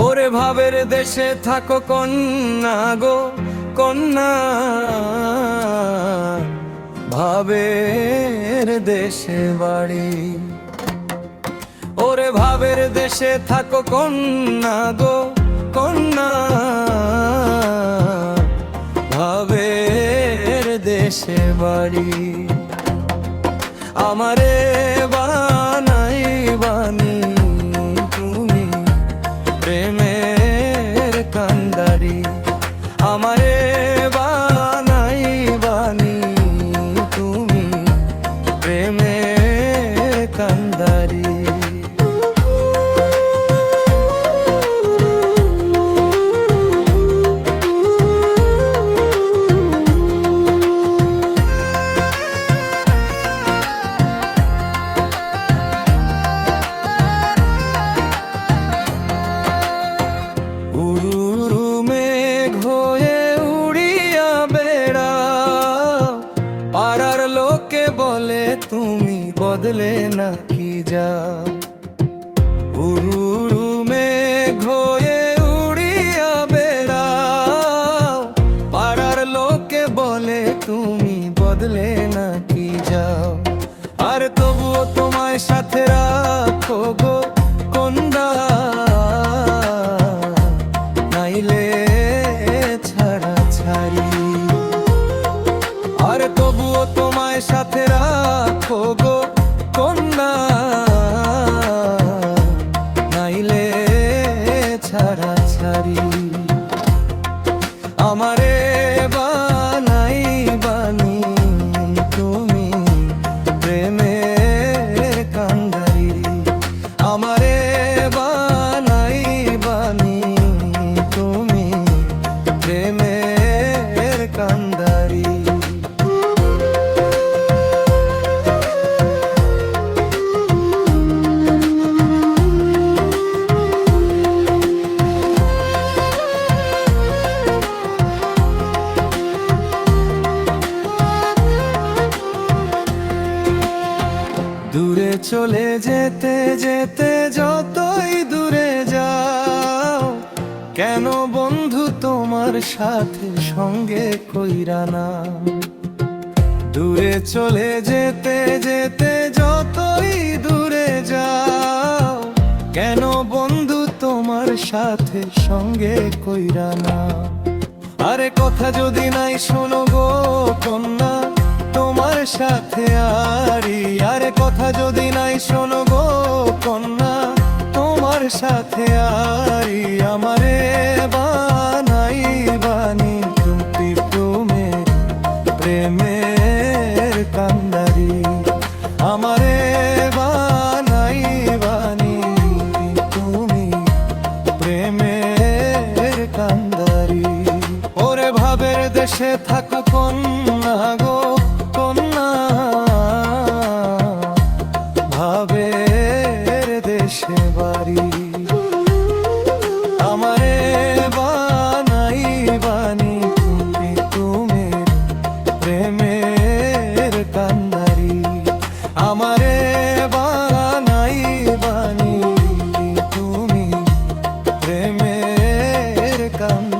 ওরে ভাবের দেশে থাকো কন্যা গো কন্যা, ভাবের দেশে বাড়ি। ওরে ভাবের দেশে থাকো কন্যা গো কন্যা, ভাবের দেশে বাড়ি। আমারে বানাই বানি তুমি প্রেমের কান্দারি, আমারে বানাই বানি তুমি প্রেমের কান্দারি। পাড়ার লোকে বলে তুমি বদলে নাকি যাও, উড়ু মেঘ হয়ে উড়িয়া বেড়াও। পাড়ার লোকে বলে তুমি বদলে নাকি যাও, আর তবুও তোমায় সাথে রাখো গো কন্যা, নাইলে ছাড়া ছাড়ি। আর তবুও তোমায় সাথে রাখো গো কন্যা, নাইলে ছাড়া ছাড়ি। আমারে বানাই বানি তুমি প্রেমের কান্দারি, আমারে বানাই বানি তুমি প্রেমের কান্দারি। দূরে চলে যেতে যেতে যতই দূরে যাও, কেন বন্ধু তোমার সাথে সঙ্গে কইরা না। দূরে চলে যেতে যেতে যতই দূরে যাও, কেন বন্ধু তোমার সাথে সঙ্গে কইরা না। আরে কথা যদি নাই শোনো গো কন্যা তোমার সাথে আরি, আরে কথা যদি নাই শোনো গো কন্যা তোমার সাথে আরি। আমারে বানাই বানি তুমি প্রেমের কান্দারি, আমারে বানাই বানি তুমি প্রেমের কান্দারি। ওরে ভাবের দেশে থাকো কন্যা গো কন্যা, ভাবের দেশে বাড়ি। আমারে বানাই বানি তুমি প্রেমের কান্দারি, আমারে বানাই বানি তুমি প্রেমের কান্দারি।